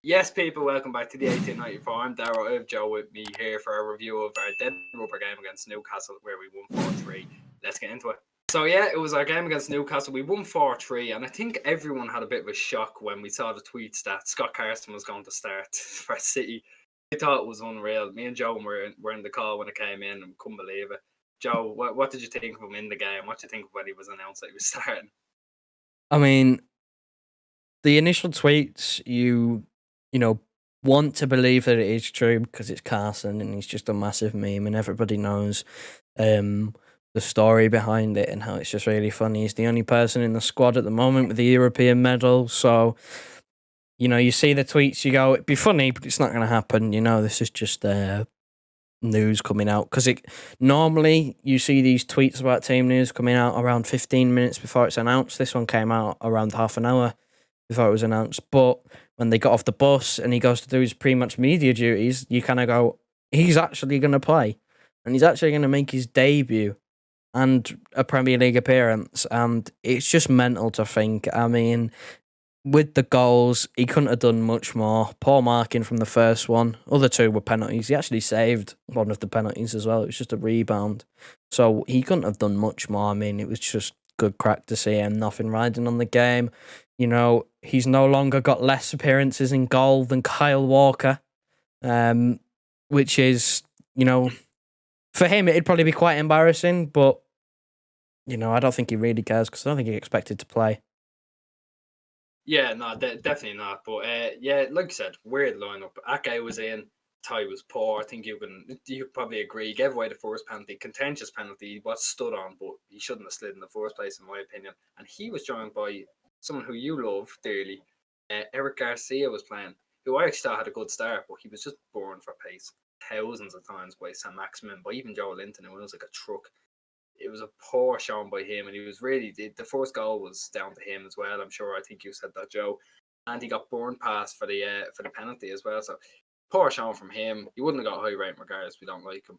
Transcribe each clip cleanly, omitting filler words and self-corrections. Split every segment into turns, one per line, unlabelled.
Yes, people, welcome back to the 1894. I'm Darrow. I have Joe with me here for a review of our dead rubber game against Newcastle, where we won 4-3. Let's get into it. So, yeah, it was our game against Newcastle. We won 4-3, and I think everyone had a bit of a shock when we saw the tweets that Scott Carson was going to start for City. I thought it was unreal. Me and Joe were in the call when it came in and couldn't believe it. Joe, what did you think of him in the game? What did you think when he was announced that he was starting?
I mean, the initial tweets, you want to believe that it is true because it's Carson and he's just a massive meme and everybody knows the story behind it and how it's just really funny. He's the only person in the squad at the moment with the European medal, so you see the tweets, you go, it'd be funny, but it's not going to happen. This is just news coming out because it normally you see these tweets about team news coming out around 15 minutes before it's announced. This one came out around half an hour before it was announced, but when they got off the bus and he goes to do his pre-match media duties, you kind of go, he's actually going to play and he's actually going to make his debut and a Premier League appearance, and it's just mental to think. I mean, with the goals, he couldn't have done much more. Poor marking from the first one. Other two were penalties. He actually saved one of the penalties as well. It was just a rebound. So he couldn't have done much more. I mean, it was just good crack to see him. Nothing riding on the game. He's no longer got less appearances in goal than Kyle Walker, which is, for him, it'd probably be quite embarrassing. But, I don't think he really cares because I don't think he expected to play.
Yeah, no, definitely not. But yeah, like you said, weird lineup. Ake was in. Ty was poor. I think you probably agree. He gave away the first penalty, contentious penalty. He was stood on, but he shouldn't have slid in the first place, in my opinion. And he was joined by someone who you love dearly. Eric Garcia was playing, who I actually thought had a good start, but he was just born for pace thousands of times by Sam Maximin, by even Joe Linton, who was like a truck. It was a poor showing by him, and he was really the first goal was down to him as well. I'm sure. I think you said that, Joe, and he got burned past for the penalty as well. So poor showing from him. He wouldn't have got high rating regardless. We don't like him.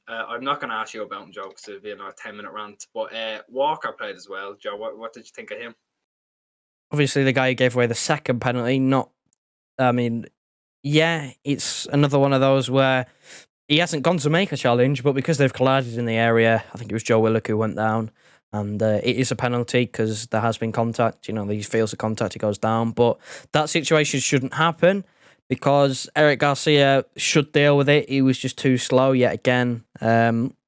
I'm not going to ask you about him, Joe, because it'll be another 10-minute rant. But Walker played as well. Joe, what did you think of him?
Obviously, the guy who gave away the second penalty. It's another one of those where he hasn't gone to make a challenge, but because they've collided in the area, I think it was Joe Willock who went down, and it is a penalty because there has been contact. He feels the contact, he goes down, but that situation shouldn't happen because Eric Garcia should deal with it. He was just too slow yet again.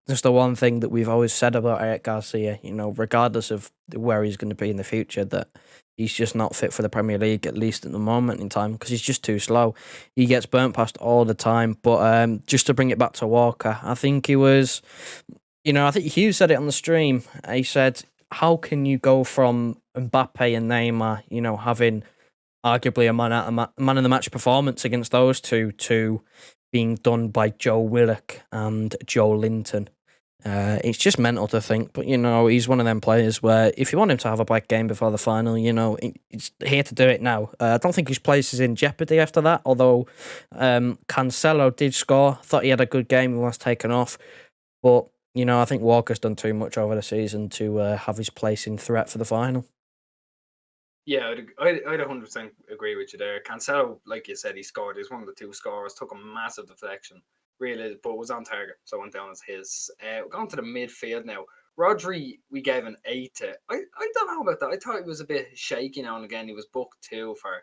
Just the one thing that we've always said about Eric Garcia, regardless of where he's going to be in the future, that he's just not fit for the Premier League, at least at the moment in time, because he's just too slow. He gets burnt past all the time. But just to bring it back to Walker, I think he was, I think Hugh said it on the stream. He said, how can you go from Mbappe and Neymar, having arguably a man of the match performance against those two, to being done by Joe Willock and Joe Linton? It's just mental to think, but he's one of them players where if you want him to have a bad game before the final, he's here to do it now. I don't think his place is in jeopardy after that, although Cancelo did score. Thought he had a good game, he was taken off, but I think Walker's done too much over the season to have his place in threat for the final.
Yeah, I'd 100% agree with you there. Cancelo, like you said, he scored. He's one of the two scorers. Took a massive deflection, really, but was on target, so went down as his. Going to the midfield now. Rodri, we gave an 8 to. I don't know about that. I thought he was a bit shaky now and again. He was booked too for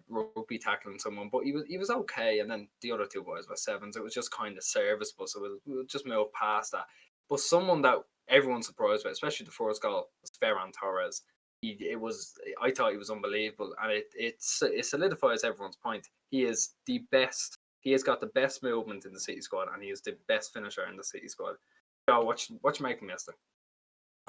rugby tackling someone, but he was okay. And then the other two boys were 7s. It was just kind of serviceable, so we'll just move past that. But someone that everyone's surprised by, especially the first goal, was Ferran Torres. I thought he was unbelievable, and it solidifies everyone's point. He is the best. He has got the best movement in the City squad, and he is the best finisher in the City squad. So what you make of Mister?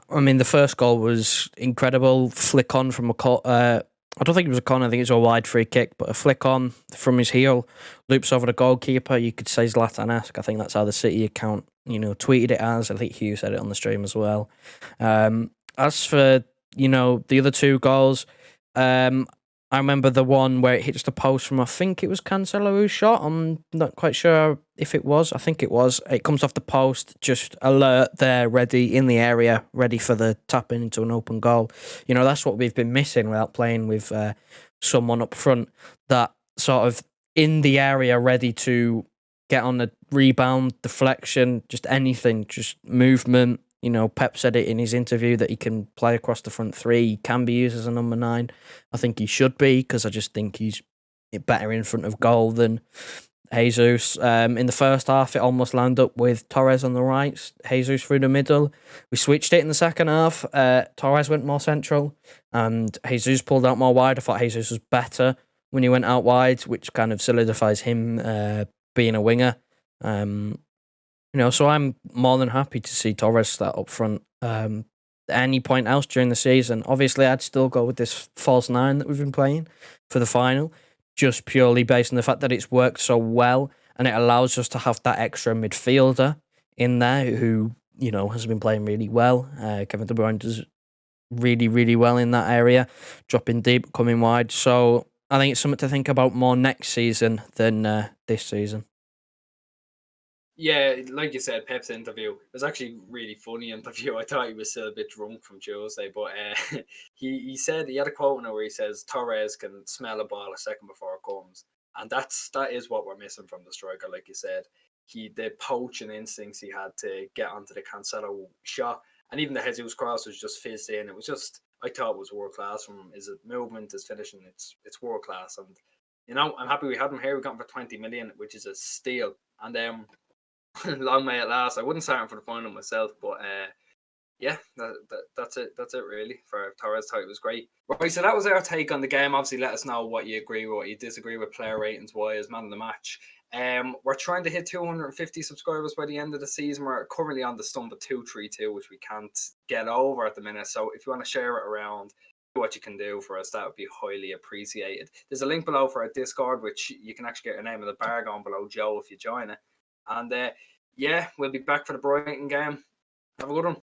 I mean, the first goal was incredible. Flick on from I don't think it was a corner. I think it was a wide free kick, but a flick on from his heel, loops over the goalkeeper. You could say Zlatan-esque. I think that's how the City account, tweeted it as. I think Hugh said it on the stream as well. As for the other two goals, I remember the one where it hits the post from, I think it was Cancelo who shot. I'm not quite sure if it was. I think it was. It comes off the post, just alert there, ready in the area, ready for the tapping into an open goal. You know, that's what we've been missing without playing with someone up front that sort of in the area, ready to get on the rebound, deflection, just anything, just movement. You know, Pep said it in his interview that he can play across the front three. He can be used as a number 9. I think he should be, because I just think he's better in front of goal than Jesus. In the first half, it almost landed up with Torres on the right, Jesus through the middle. We switched it in the second half. Torres went more central, and Jesus pulled out more wide. I thought Jesus was better when he went out wide, which kind of solidifies him being a winger. You know, so I'm more than happy to see Torres start up front. At any point else during the season, obviously, I'd still go with this false 9 that we've been playing for the final, just purely based on the fact that it's worked so well, and it allows us to have that extra midfielder in there who, you know, has been playing really well. Kevin De Bruyne does really, really well in that area, dropping deep, coming wide. So I think it's something to think about more next season than this season.
Yeah, like you said, Pep's interview it was actually really funny interview. I thought he was still a bit drunk from Tuesday, but he said he had a quote now where he says Torres can smell a ball a second before it comes, and that is what we're missing from the striker. Like you said, the poaching instincts he had to get onto the Cancelo shot, and even the Jesus cross was just fizzed in. It was just, I thought it was world class from him. His movement, his finishing, it's world class, and you know, I'm happy we had him here. We got him for 20 million, which is a steal, and long may it last. I wouldn't start him for the final myself, but yeah, that's it. That's it really for Torres. Thought it was great. Right, so that was our take on the game. Obviously, let us know what you agree with, what you disagree with, player ratings wise, man of the match. We're trying to hit 250 subscribers by the end of the season. We're currently on the stump of 232, which we can't get over at the minute. So if you want to share it around, what you can do for us, that would be highly appreciated. There's a link below for our Discord, which you can actually get your name of the bar going below Joe if you join it. And yeah, we'll be back for the Brighton game. Have a good one.